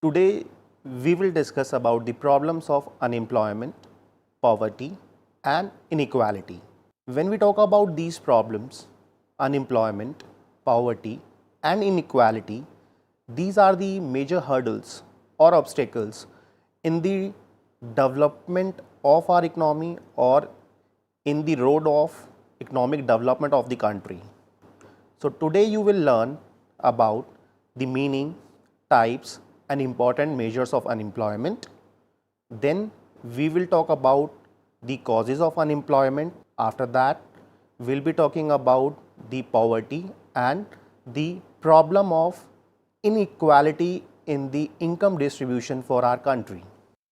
Today we will discuss about the problems of unemployment, poverty and inequality. When we talk about these problems, unemployment, poverty and inequality, these are the major hurdles or obstacles in the development of our economy or in the road of economic development of the country. So today you will learn about the meaning, types and important measures of unemployment. Then we will talk about the causes of unemployment. After that, we'll be talking about the poverty and the problem of inequality in the income distribution for our country.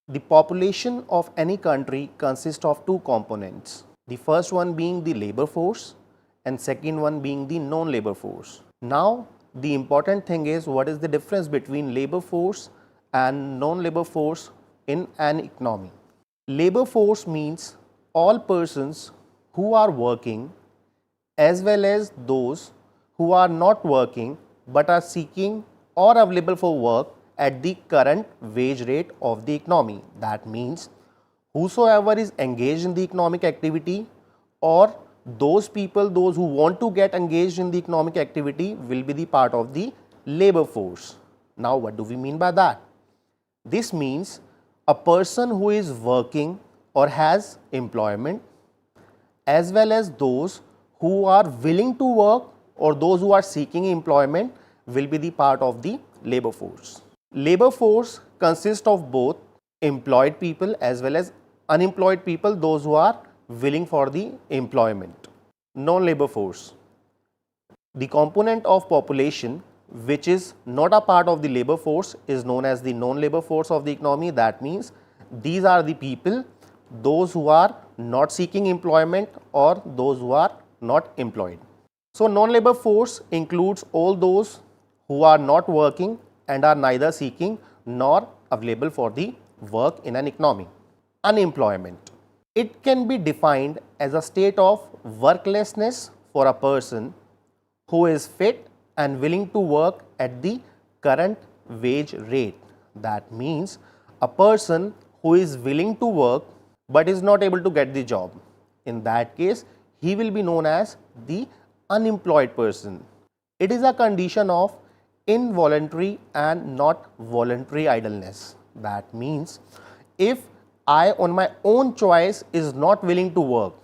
The population of any country consists of two components. The first one being the labor force and second one being the non-labor force. Now, the important thing is what is the difference between labor force and non-labor force in an economy. Labor force means all persons who are working as well as those who are not working but are seeking or available for work at the current wage rate of the economy. That means whosoever is engaged in the economic activity or those people, those who want to get engaged in the economic activity will be the part of the labor force. Now, what do we mean by that? This means a person who is working or has employment as well as those who are willing to work or those who are seeking employment will be the part of the labor force. Labor force consists of both employed people as well as unemployed people, those who are willing for the employment. Non-labor force. The component of population which is not a part of the labor force is known as the non-labor force of the economy. That means these are the people, those who are not seeking employment or those who are not employed. So, non-labor force includes all those who are not working and are neither seeking nor available for the work in an economy. Unemployment. It can be defined as a state of worklessness for a person who is fit and willing to work at the current wage rate. That means a person who is willing to work but is not able to get the job. In that case, he will be known as the unemployed person. It is a condition of involuntary and not voluntary idleness. That means if I on my own choice is not willing to work,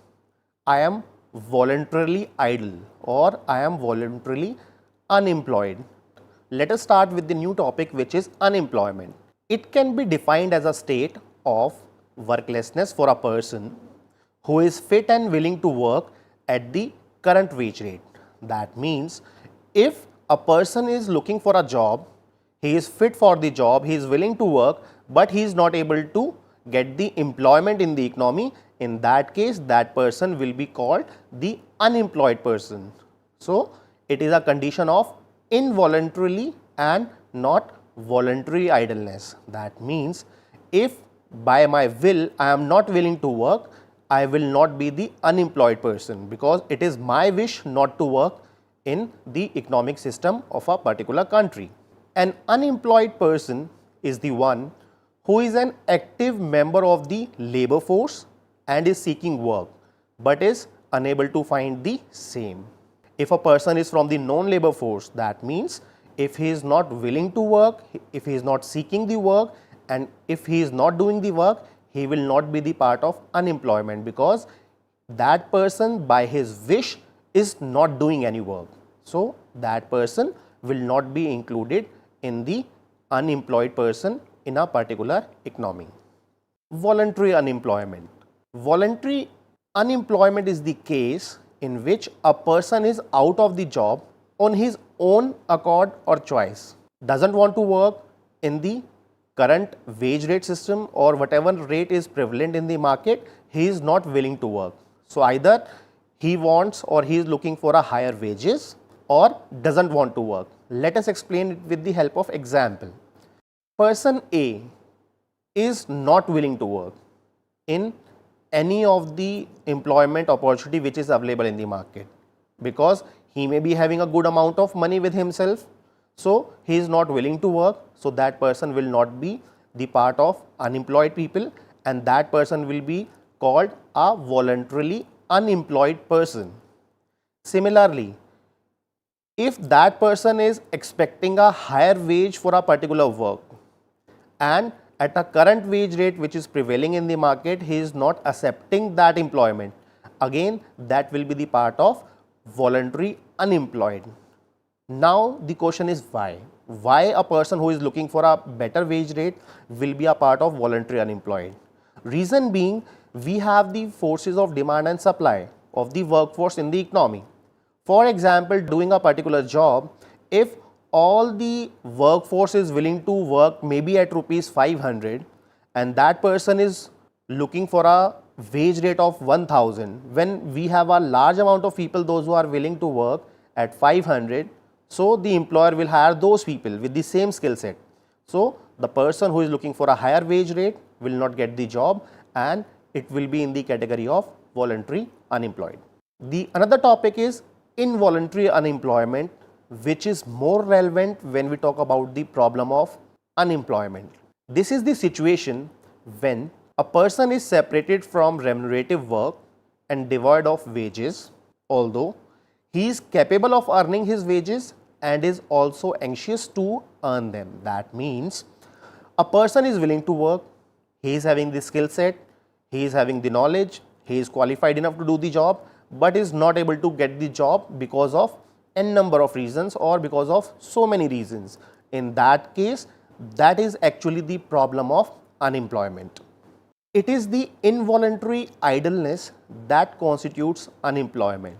I am voluntarily idle or I am voluntarily unemployed. Let us start with the new topic, which is unemployment. It can be defined as a state of worklessness for a person who is fit and willing to work at the current wage rate. That means if a person is looking for a job, he is fit for the job, he is willing to work, but he is not able to get the employment in the economy. In that case, that person will be called the unemployed person. So, it is a condition of involuntarily and not voluntary idleness. That means if by my will I am not willing to work, I will not be the unemployed person because it is my wish not to work in the economic system of a particular country. An unemployed person is the one who is an active member of the labor force and is seeking work but is unable to find the same. If a person is from the non-labor force, that means if he is not willing to work, if he is not seeking the work and if he is not doing the work, he will not be the part of unemployment because that person by his wish is not doing any work. So, that person will not be included in the unemployed person in a particular economy. Voluntary unemployment. Voluntary unemployment is the case in which a person is out of the job on his own accord or choice, doesn't want to work in the current wage rate system or whatever rate is prevalent in the market, he is not willing to work. So, either he wants or he is looking for a higher wages or doesn't want to work. Let us explain it with the help of example. Person A is not willing to work in any of the employment opportunity which is available in the market because he may be having a good amount of money with himself. So he is not willing to work, so that person will not be the part of unemployed people, and that person will be called a voluntarily unemployed person. Similarly, if that person is expecting a higher wage for a particular work, and at a current wage rate which is prevailing in the market, he is not accepting that employment, again that will be the part of voluntary unemployed. Now the question is why? Why a person who is looking for a better wage rate will be a part of voluntary unemployed? Reason being, we have the forces of demand and supply of the workforce in the economy. For example, doing a particular job, if all the workforce is willing to work maybe at rupees 500 and that person is looking for a wage rate of 1000, when we have a large amount of people, those who are willing to work at 500, so the employer will hire those people with the same skill set. So the person who is looking for a higher wage rate will not get the job, and it will be in the category of voluntary unemployed. The another topic is involuntary unemployment, which is more relevant when we talk about the problem of unemployment. This is the situation when a person is separated from remunerative work and devoid of wages, although he is capable of earning his wages and is also anxious to earn them. That means a person is willing to work, he is having the skill set, he is having the knowledge, he is qualified enough to do the job, but is not able to get the job because of n number of reasons or because of so many reasons. In that case, that is actually the problem of unemployment. It is the involuntary idleness that constitutes unemployment.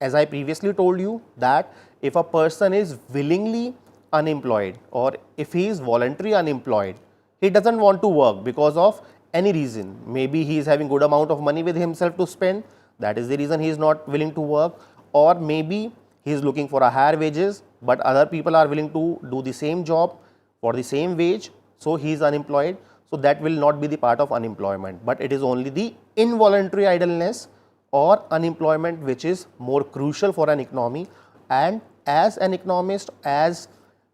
As I previously told you that if a person is willingly unemployed or if he is voluntarily unemployed, he doesn't want to work because of any reason. Maybe he is having good amount of money with himself to spend, that is the reason he is not willing to work, or maybe he is looking for a higher wages but other people are willing to do the same job for the same wage, so he is unemployed. So that will not be the part of unemployment, but it is only the involuntary idleness or unemployment which is more crucial for an economy. And as an economist, as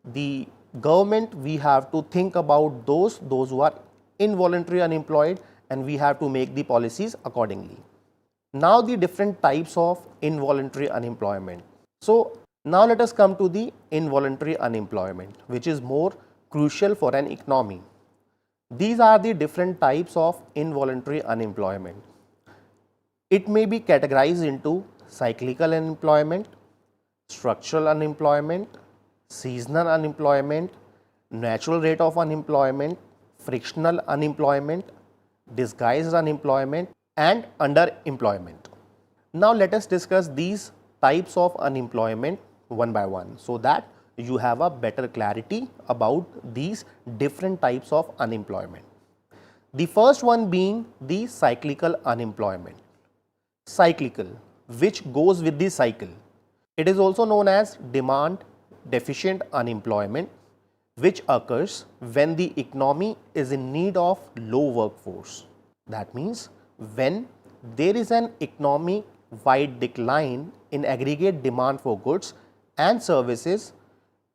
the government, we have to think about those who are involuntary unemployed, and we have to make the policies accordingly. Now the different types of involuntary unemployment. So now let us come to the involuntary unemployment, which is more crucial for an economy. These are the different types of involuntary unemployment. It may be categorized into cyclical unemployment, structural unemployment, seasonal unemployment, natural rate of unemployment, frictional unemployment, disguised unemployment, and underemployment. Now let us discuss these types of unemployment one by one so that you have a better clarity about these different types of unemployment. The first one being the cyclical unemployment. Cyclical, which goes with the cycle. It is also known as demand deficient unemployment, which occurs when the economy is in need of low workforce. That means when there is an economic wide decline in aggregate demand for goods and services,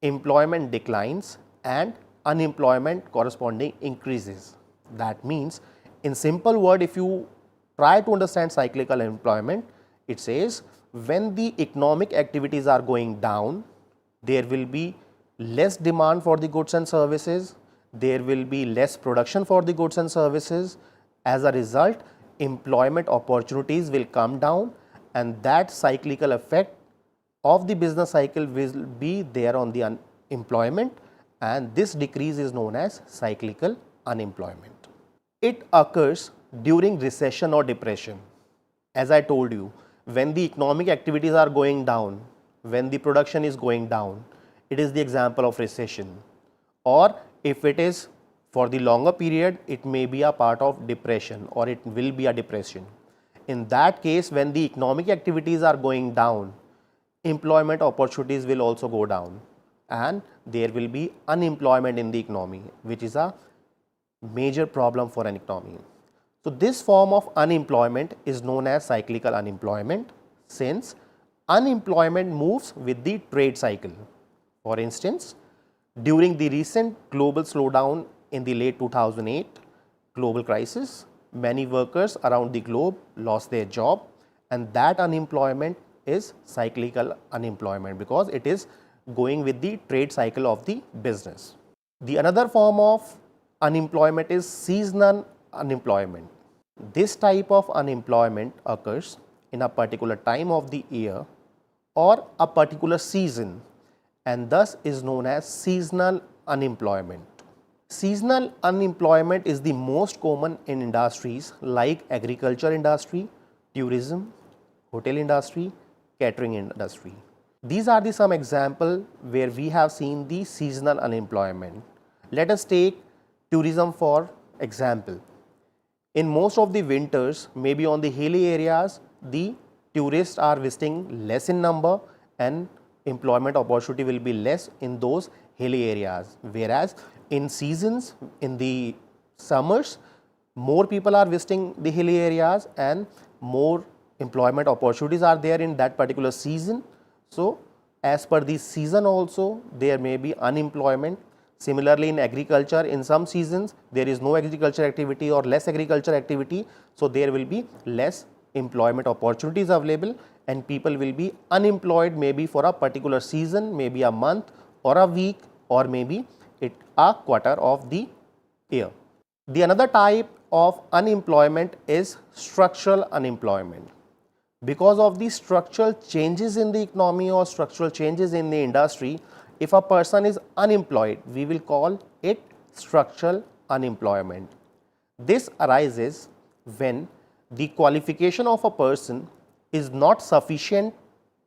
employment declines and unemployment corresponding increases. That means, in simple word, if you try to understand cyclical employment, it says when the economic activities are going down, there will be less demand for the goods and services, there will be less production for the goods and services. As a result, employment opportunities will come down, and that cyclical effect of the business cycle will be there on the employment, and this decrease is known as cyclical unemployment. It occurs during recession or depression. As I told you, when the economic activities are going down, when the production is going down, it is the example of recession. Or if it is for the longer period, it may be a part of depression, or it will be a depression. In that case, when the economic activities are going down, employment opportunities will also go down, and there will be unemployment in the economy, which is a major problem for an economy. So this form of unemployment is known as cyclical unemployment, since unemployment moves with the trade cycle. For instance, during the recent global slowdown in the late 2008 global crisis, many workers around the globe lost their job, and that unemployment is cyclical unemployment because it is going with the trade cycle of the business. The another form of unemployment is seasonal unemployment. This type of unemployment occurs in a particular time of the year or a particular season, and thus is known as seasonal unemployment. Seasonal unemployment is the most common in industries like agriculture industry, tourism, hotel industry, catering industry. These are the some example where we have seen the seasonal unemployment. Let us take tourism for example. In most of the winters, maybe on the hilly areas, the tourists are visiting less in number and employment opportunity will be less in those hilly areas. Whereas in seasons, in the summers, more people are visiting the hilly areas and more employment opportunities are there in that particular season. So, as per the season also, there may be unemployment. Similarly, in agriculture, in some seasons, there is no agriculture activity or less agriculture activity. So, there will be less employment opportunities available and people will be unemployed maybe for a particular season, maybe a month or a week or maybe a quarter of the year. The another type of unemployment is structural unemployment. Because of the structural changes in the economy or structural changes in the industry, if a person is unemployed, we will call it structural unemployment. This arises when the qualification of a person is not sufficient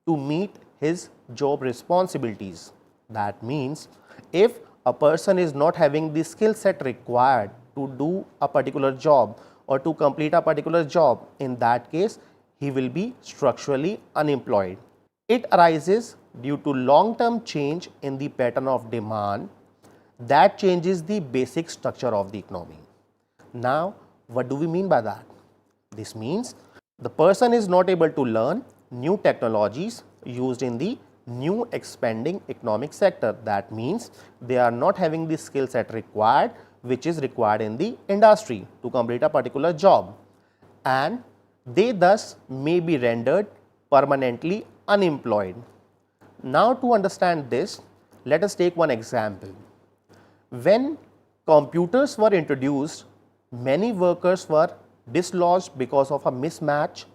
to meet his job responsibilities. That means, if a person is not having the skill set required to do a particular job or to complete a particular job, in that case, he will be structurally unemployed. It arises due to long-term change in the pattern of demand that changes the basic structure of the economy. Now, what do we mean by that? This means the person is not able to learn new technologies used in the new expanding economic sector. That means they are not having the skill set required which is required in the industry to complete a particular job, and they thus may be rendered permanently unemployed. Now, to understand this, let us take one example. When computers were introduced, many workers were dislodged because of a mismatch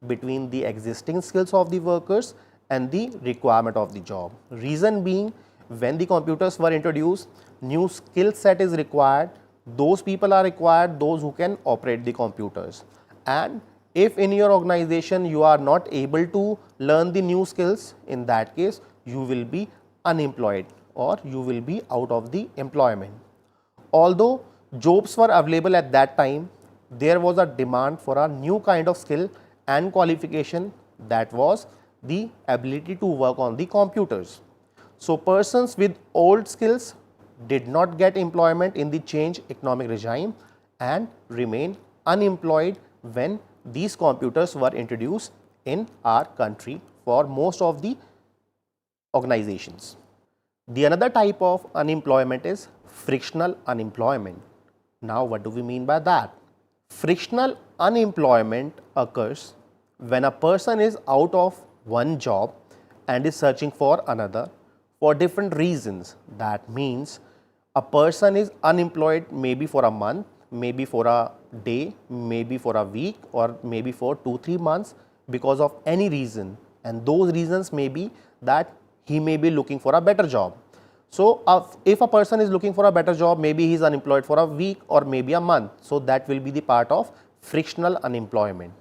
between the existing skills of the workers and the requirement of the job. Reason being, when the computers were introduced, new skill set is required. Those people are required, those who can operate the computers. And if in your organization you are not able to learn the new skills, in that case you will be unemployed or you will be out of the employment. Although jobs were available at that time, there was a demand for a new kind of skill and qualification, that was the ability to work on the computers. So, persons with old skills did not get employment in the changed economic regime and remained unemployed when these computers were introduced in our country for most of the organizations. The another type of unemployment is frictional unemployment. Now, what do we mean by that? Frictional unemployment occurs when a person is out of one job and is searching for another for different reasons. That means a person is unemployed maybe for a month, maybe for a day, maybe for a week, or maybe for 2-3 months because of any reason, and those reasons may be that he may be looking for a better job. So, if a person is looking for a better job, maybe he is unemployed for a week or maybe a month. So, that will be the part of frictional unemployment.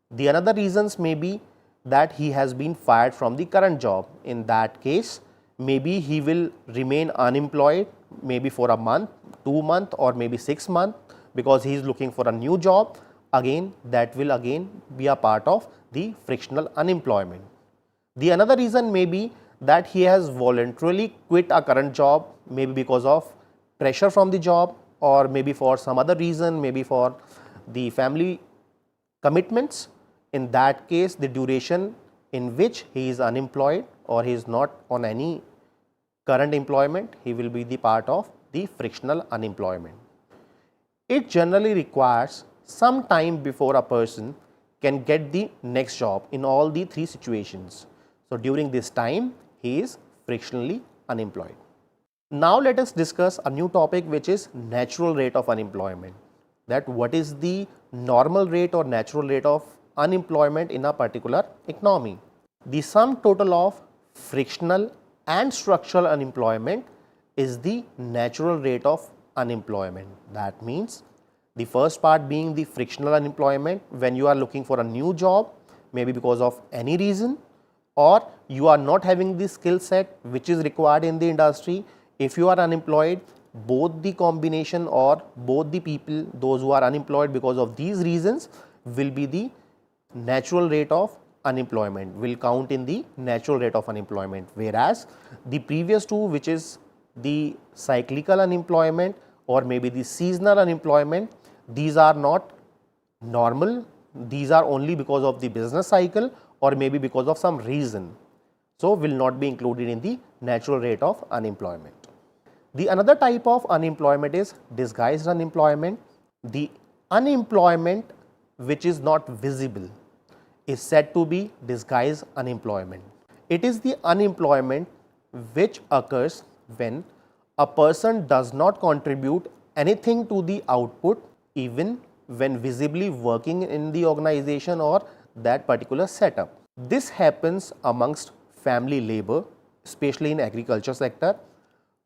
The another reasons may be that he has been fired from the current job. In that case, maybe he will remain unemployed maybe for a month, 2 months, or maybe 6 months because he is looking for a new job. Again, that will again be a part of the frictional unemployment. The another reason may be that he has voluntarily quit a current job, maybe because of pressure from the job or maybe for some other reason, maybe for the family commitments. In that case, the duration in which he is unemployed or he is not on any current employment, he will be the part of the frictional unemployment. It generally requires some time before a person can get the next job in all the three situations. So, during this time, he is frictionally unemployed. Now, let us discuss a new topic, which is natural rate of unemployment. That what is the normal rate or natural rate of unemployment in a particular economy. The sum total of frictional and structural unemployment is the natural rate of unemployment. That means the first part being the frictional unemployment, when you are looking for a new job, maybe because of any reason, or you are not having the skill set which is required in the industry. If you are unemployed, both the combination or both the people, those who are unemployed because of these reasons, will be the natural rate of unemployment, will count in the natural rate of unemployment, whereas the previous two, which is the cyclical unemployment or maybe the seasonal unemployment, these are not normal, these are only because of the business cycle or maybe because of some reason. So, will not be included in the natural rate of unemployment. The another type of unemployment is disguised unemployment. The unemployment which is not visible is said to be disguised unemployment. It is the unemployment which occurs when a person does not contribute anything to the output even when visibly working in the organization or that particular setup. This happens amongst family labor, especially in agriculture sector,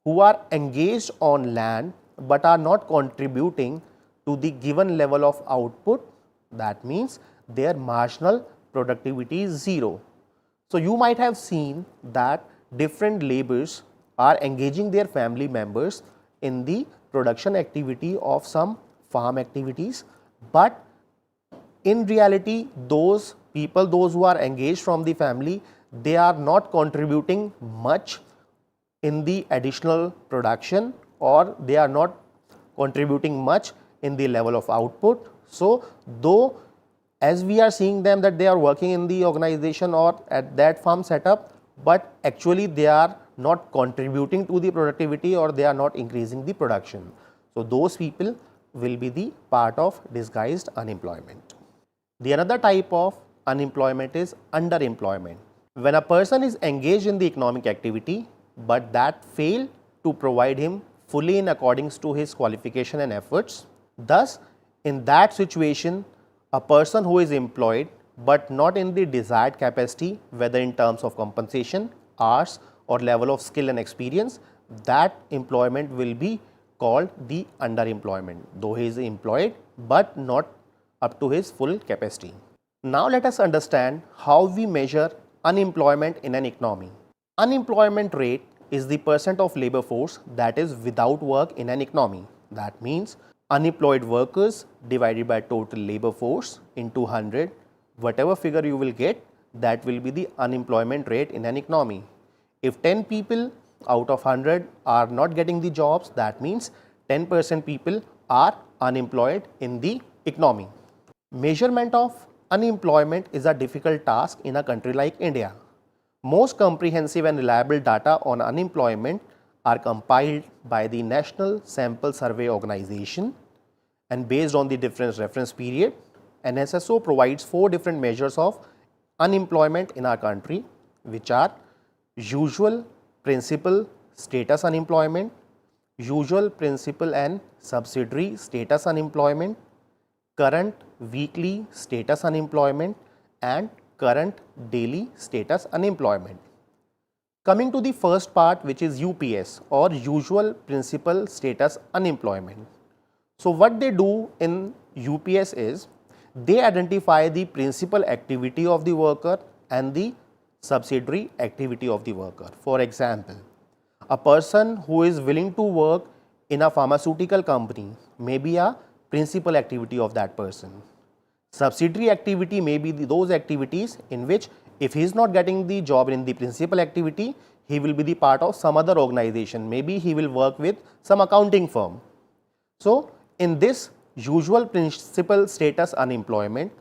who are engaged on land but are not contributing to the given level of output. That means their marginal productivity is zero. So, you might have seen that different laborers are engaging their family members in the production activity of some farm activities, but in reality those people, those who are engaged from the family, they are not contributing much in the additional production or they are not contributing much in the level of output. So, though as we are seeing them that they are working in the organization or at that farm setup, but actually they are not contributing to the productivity or they are not increasing the production. So, those people will be the part of disguised unemployment. The another type of unemployment is underemployment. When a person is engaged in the economic activity, but that fail to provide him fully in accordance to his qualification and efforts. Thus, in that situation, a person who is employed but not in the desired capacity, whether in terms of compensation, hours or level of skill and experience, that employment will be called the underemployment, though he is employed but not up to his full capacity. Now, let us understand how we measure unemployment in an economy. Unemployment rate is the percent of labor force that is without work in an economy. That means unemployed workers divided by total labor force into 100, whatever figure you will get, that will be the unemployment rate in an economy. If 10 people out of 100 are not getting the jobs, that means 10% people are unemployed in the economy. Measurement of unemployment is a difficult task in a country like India. Most comprehensive and reliable data on unemployment are compiled by the National Sample Survey Organization, and based on the different reference period, NSSO provides 4 different measures of unemployment in our country, which are usual, principal, status unemployment, usual, principal and subsidiary status unemployment, current weekly status unemployment and current daily status unemployment. Coming to the first part, which is UPS or usual principal status unemployment. So, what they do in UPS is they identify the principal activity of the worker and the subsidiary activity of the worker. For example, a person who is willing to work in a pharmaceutical company may be a principal activity of that person. Subsidiary activity may be those activities in which if he is not getting the job in the principal activity, he will be the part of some other organization. Maybe he will work with some accounting firm. So, in this usual principal status unemployment,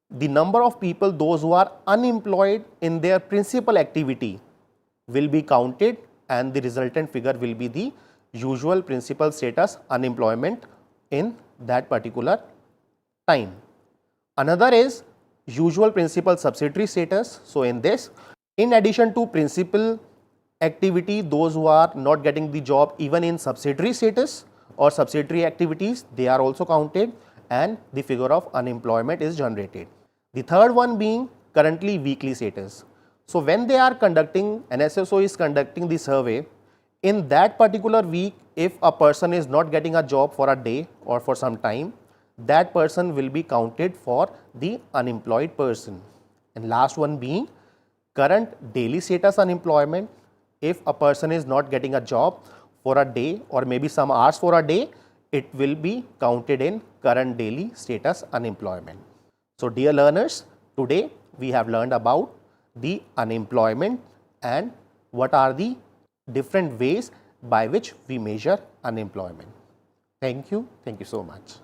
the number of people, those who are unemployed in their principal activity, will be counted and the resultant figure will be the usual principal status unemployment in that particular time. Another is usual principal subsidiary status. So, in this, in addition to principal activity, those who are not getting the job even in subsidiary status or subsidiary activities, they are also counted and the figure of unemployment is generated. The third one being currently weekly status. So, when they are conducting, NSSO is conducting the survey, in that particular week, if a person is not getting a job for a day or for some time, that person will be counted for the unemployed person. And last one being current daily status unemployment. If a person is not getting a job for a day or maybe some hours for a day, it will be counted in current daily status unemployment. So, dear learners, today we have learned about the unemployment and what are the different ways by which we measure unemployment. Thank you so much.